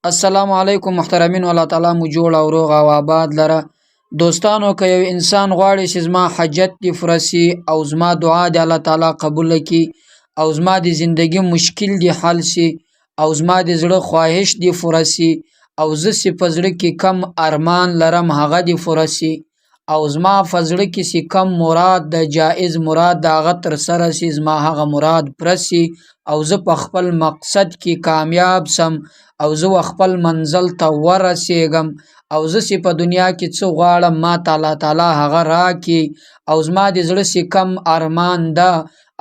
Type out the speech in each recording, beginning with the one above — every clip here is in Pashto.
السلام علیکم محترمین، الله تعالی مو جوړ او روغ او آباد لره. دوستانو، که یو انسان غواړي چې زما حاجت دی فرسي او زما دعا دی الله تعالی قبول کړي او زما د زندگی مشکل دی حل شي او زما د زړه خواهش دی فرسي او زه چې په زړه کې کم ارمان لرم هغه دی فرسي او زما په زړه کې چې کم مراد د جائز مراد د هغه تر سره شي، زما هغه مراد پرسي او زه په خپل مقصد کې کامیاب سم او زه خپل منزل ته ورسیږم او زه چې په دنیا کې څه غواړم ما الله تعالی هغه راکړي او زما د زړه چې کم ارمان ده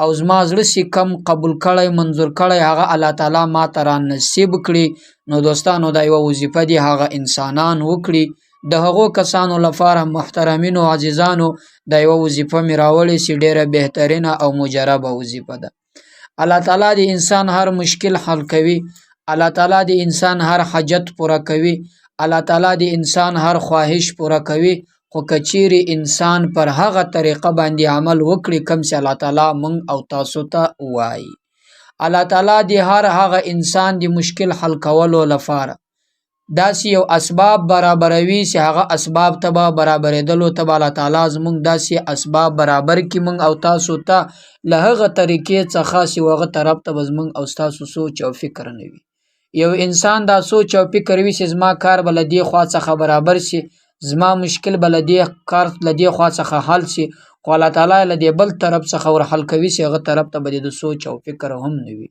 او زما زړه چې کم قبول کړی منظور کړی هغه الله تعالی ما ته را نصیب کړي. نو دوستانو، دا یوه وظیفه دی، هغه انسانان وکړي. د هغو کسانو لپاره محترمینو عزیزانو دا یوه وظیفه مې راوړې چې ډیره بهترینه او مجربه وظیفه ده. الله تعالی د انسان هر مشکل حل کوي، الله تعالی د انسان هر حاجت پوره کوي، الله تعالی د انسان هر خواهش پوره کوي. خو کچیرې انسان پر هغه طریقه باندې عمل وکړي کوم چې الله تعالی مونږ او تاسو ته وایي. الله تعالی د هر هغه انسان د مشکل حل کولو لپاره داسې یو اسباب برابروي چې هغه اسباب ته به برابرېدلو ته به الله تعالی زمونږ داسې اسباب برابر کړي مونږ او تاسو ته له هغه طریقې څخه چې هغه طرف ته به زمونږ او ستاسو سوچ او فکر نه وي. یو انسان دا سوچ او فکر وي چې زما کار به له دې خوا څخه برابر شي، زما مشکل به له دې کار له دې خوا څخه حل شي، خو الله تعالی له دې بل طرف څخه ور حل کوي چې هغه طرف ته به د سوچ او فکر هم نه وي.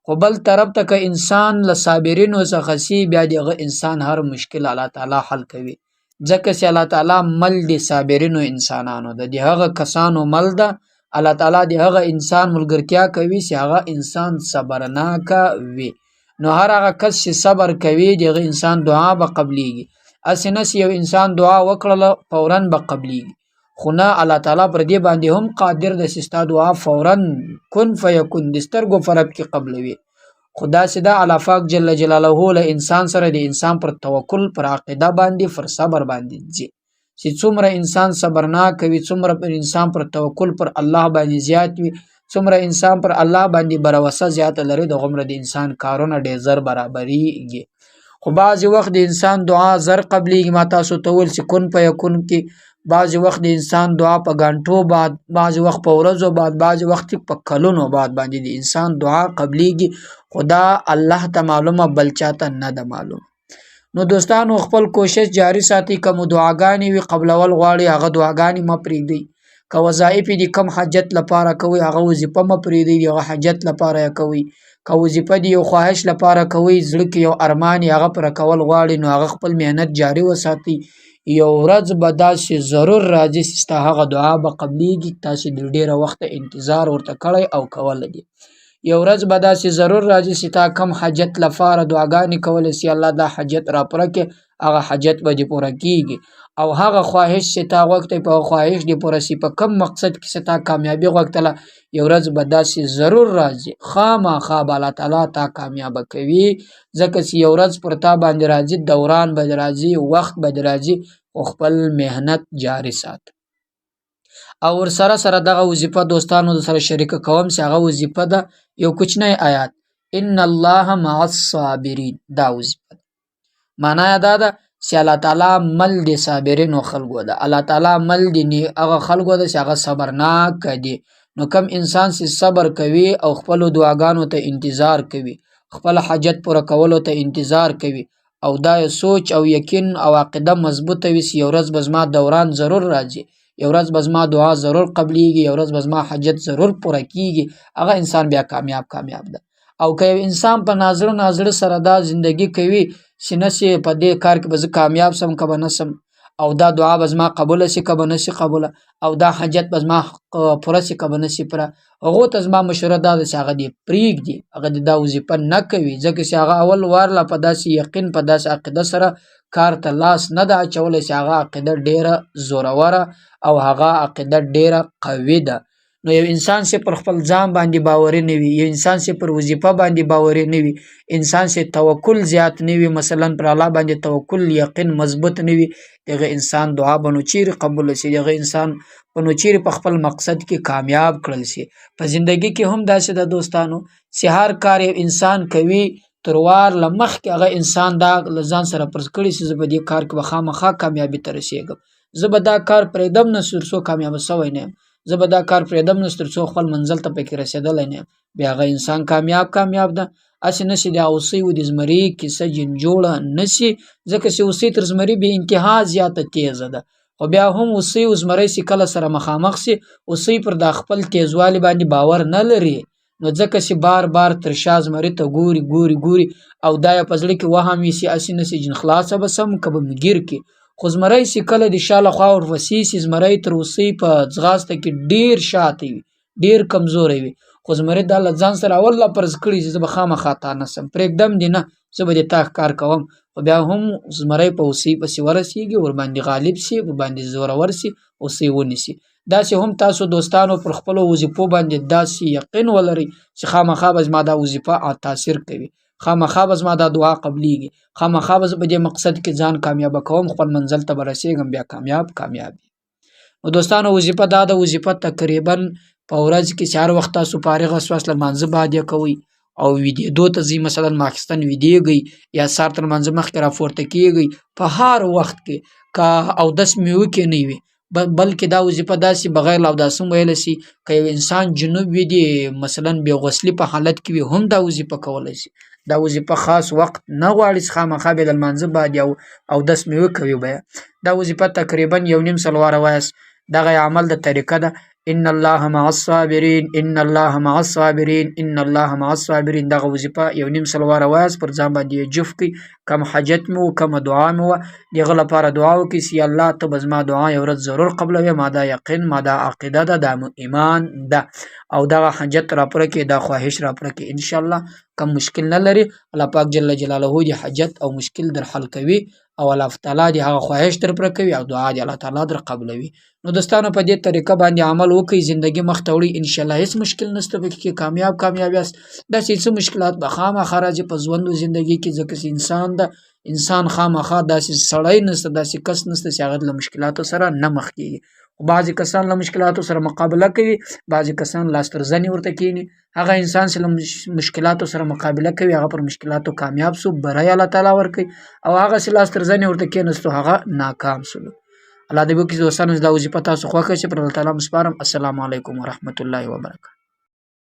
خو بل طرف ته که انسان له صابرینو څخه سي، بیا دغه انسان هر مشکل الله تعالی حل کوي، ځکه چې الله تعالی مل د صابرینو انسانانو د هغه کسانو مل ده. الله تعالی د هغه انسان ملګرتیا کوي چې هغه انسان صبرناک وي. نو هر هغه کس چې صبر کوي دغه انسان دعا به قبليږي. اسې نه یو انسان دعا وکړله فورا به قبليږي، خو نه، الله تعالی پر دې باندې هم قادر ده چې ستا دعا فورا کن فیکون د سترګو فرب کې قبلوي. خدا چې دا الله پاک جل جلاله له انسان سره د انسان پر توکل پر عقیده باندې پر صبر باندې ځي چې څومره انسان صبرناک وي، څومره پر انسان پر توکل پر الله باندې زیات وي، څومره انسان پر الله باندې بروسه زیات لري، د غمره د انسان کارونه ډېر زر برابرېږي. خو بعضې وخت د انسان دعا زر قبلېږي. ما تاسو ته وویل چې کن فیکون کې بعضې وخت د انسان دعا په غنټو بعد، بعضې وخت په ورځو بعد، بعضې وخت په کلونو بعد باندې د انسان دعا قبلېږي. خدا الله ته معلومه، بل چاته نه ده معلومه. نو دوستانو، خپل کوشش جاری ساتي. که مو دعاګانې وي قبلول غواړي هغه دعاګانې مه پرېږدئ. که وظایف دي کم حاجت لپاره کوي هغه وظیفه مه پرېږدئ، هغه حاجت لپاره یې کوئ. که وظیفه دي یو خواهش لپاره کوي، زړه کې یو ارمان یې هغه پوره کول غواړي، نو هغه خپل محنت جاری وساتئ. یو ورځ به داسې ضرور راځي چې ستا هغه دعا به قبلېږي، تاسې د ډېره وخته انتظار ورته کړی او کوله دي. یو ورځ به داسې ضرور راځي چې تا کم حاجت لپاره دعاګانې کولی سي، الله دا حاجت را پوره کړي، هغه حاجت به دې پوره کېږي. او هغه خواهش چې تا غوښتی په هغه خواهش دې پوره سي، په کم مقصد کې چې تا کامیابي غوښتله، یو ورځ به داسې ضرور راځي، خامخا به الله تعالی تا کامیابه کوي. ځکه چې یو ورځ پر تا باندې راځي، دوران به دې راځي، وخت به دې راځي، خو خپل محنت جاری ساته. او ورسره سره دغه وظیفه دوستانو در سره شریکه کوم چې هغه وظیفه ده یو کوچنی آیات، ان الله مع الصابرین. دا وظیفه ده، معنا یې دا ده چې الله تعالی مل د صابرینو خلکو ده، الله تعالی مل د هغه خلکو ده چې هغه صبرناک دي. نو کم انسان چې صبر کوي او خپلو دعاګانو ته انتظار کوي، خپل حاجت پوره کولو ته انتظار کوي، او دا سوچ او یقین او عقیده مضبوطه وي چې یو ورځ به زما دوران ضرور راځي، یو ورځ به زما دعا ضرور قبلېږي، یو ورځ به زما حاجت ضرور پوره کېږي، هغه انسان بیا کامیاب ده. او که یو انسان په نازړه سره دا زندگی کوي چې نسې په دې کار کې به زه کامیاب سم که به نه سم، او دا دعا به زما قبوله سي که به نه سي قبوله، او دا حاجت به زما پوره سي که به نه سي پوره، هغو ته زما مشوره دا ده چې هغه دې پرېږدي، هغه دې دا وظیفه نه کوي، ځکه چې هغه اول وارله په داسې یقین په داسې عقیده سره کار ته لاس نه ده اچولی چې هغه عقیده ډېره زوروره او هغه عقیده ډېره قوي ده. نو یو انسان چې پر خپل ځان باندې باوري نه وي، یو انسان چې پر وظیفه باندې باوري نه وي، انسان چې توکل زیات نه وي، مثلا پر الله باندې توکل یقین مضبوط نه وي، دغه انسان دعا به نو چیرې قبوله شي، دغه انسان به نو چیرې په خپل مقصد کې کامیاب کړل شي. په زندگی کې هم داسې ده دوستانو چې هر کار یو انسان کوي نښتروال له مخکې هغه انسان دا له ځان سره فرض کړي چې زه په دې کار کې به خامخا کامیابي ته رسېږم، زه به دا کار پرېږدم نه تر څو کامیابه سوی نه یم، زه به دا کار پرېږدم نه تر څو خپل منزل ته پکې رسېدلی نه یم، بیا هغه انسان کامیاب ده. هسې نه چې د هوسۍ و د زمري کیسه جنجوړه نه شي، ځکه چې هوسۍ تر زمري بې انتها زیاته تیزه ده. خو بیا هم هوسۍ او زمری چې کله سره مخامخ شي، هوسۍ پر دا خپل تیزوالي باندې باور نه لري، نو ځکه چې بار بار تر شا زمري ته ګوري او دا یې په زړه کې وهم ویسي هسې نه چې جن خلاصه به سم که به مې ګیر کړي. خو زمری چې کله د شا له خوا ورپسې شي، زمری تر هوسۍ په ځغاسته کې ډېر شاته وي، ډېر کمزوری وي، خو زمري دا له ځان سره اول لا فرض کړي چې زه به خامخا تا نسم، پرېږدم دې نه، زه به دې تا ښکار کوم. خو بیا هم زمری په هوسۍ پسې ورسېږي، ورباندې غالب شي، ورباندې زورور شي، هوسۍ ونیسي. داسې هم تاسو دوستانو پر خپلو وظیفو باندې داسې یقین ولرئ چې خامخا به زما دا وظیفه تاثیر کوي، خامخا به زما دا دعا قبلیږي، خامخا به زه په دې مقصد کې ځان کامیابه کوم، خپل منزل ته به رسېږم، بیا کامیاب وي. نو دوستانو وظیفه دا ده، وظیفه تقریبا په ورځ کې چې هر وخت تاسو فارغه سواست له لمانځه بعد یې کوئ او ویدېدو ته ځئ، مثلا ماخستن ویدېږئ یا سهار تر لمانځه مخکې راپورته کېږئ، په هر وخت کې که اودس مې وکړې نه وي، بلکې دا وظیفه داسې بغیر له اوداسه هم ویلی شي. که یو انسان جنوب وي د مثلا بې غسلي په حالت کې وي هم دا وظیفه کولی شي. دا وظیفه خاص وخت نه غواړي چې خامخا بیا د لمانځه بعد یا اودس مې وکوي به دا وظیفه تقریبا 1.5 سلواره وایاست. دغه عمل د طریقه ده ان الله مع الصابرین، ان الله مع الصابرین، ان الله مع الصابرین. دغه وظیفه 1.5 سلواره وایاست، پر ځان باندې یې جفت کړئ. کم حاجت مې و، کومه دعا مې وه، دغه لپاره دعا وکړئ چې الله ته به زما دعا یو ورځ ضرور قبلوې، ما دا یقین، ما دا عقیده ده، دا ایمان ده، او دغه حاجت راپوره کړي، دا خواهش راپوره کړي. انشاءالله کم مشکل نه لري، الله پاک جل جلاله د حاجت او مشکل در حل کوي، او الله تعالی د هغه خواهش در پوره کوي، او دعا د الله تعالی در قبلوي. نو دوستانو په دې طریقه باندې عمل وکړئ، زندگی مخ ته وړئ، انشاءالله هیڅ مشکل نشته پکې کې کامیاب یاست. داسې څه مشکلات به خامخا راځي په ژوند او زندگی کې، ځکه چې انسان ده، انسان خامخا داسې سړی نشته، داسې کس نشته چې هغه له مشکلاتو سره نه مخ کېږي. خو بعضې کسان له مشکلاتو سره مقابله کوي، بعضې کسان لاس تر زنې ورته کښېني. هغه انسان چې له مشکلاتو سره مقابله کوي، هغه پر مشکلاتو کامیاب سو، بری الله تعالی ورکوي، او هغه چې لاس تر زنې ورته کېناستو هغه ناکام سولو. الله دې وکړي دوستانو دا وظیفه تاسو خوښه شي، پر الله تعالی مسپارم. السلام علیکم ورحمة الله وبرکاته.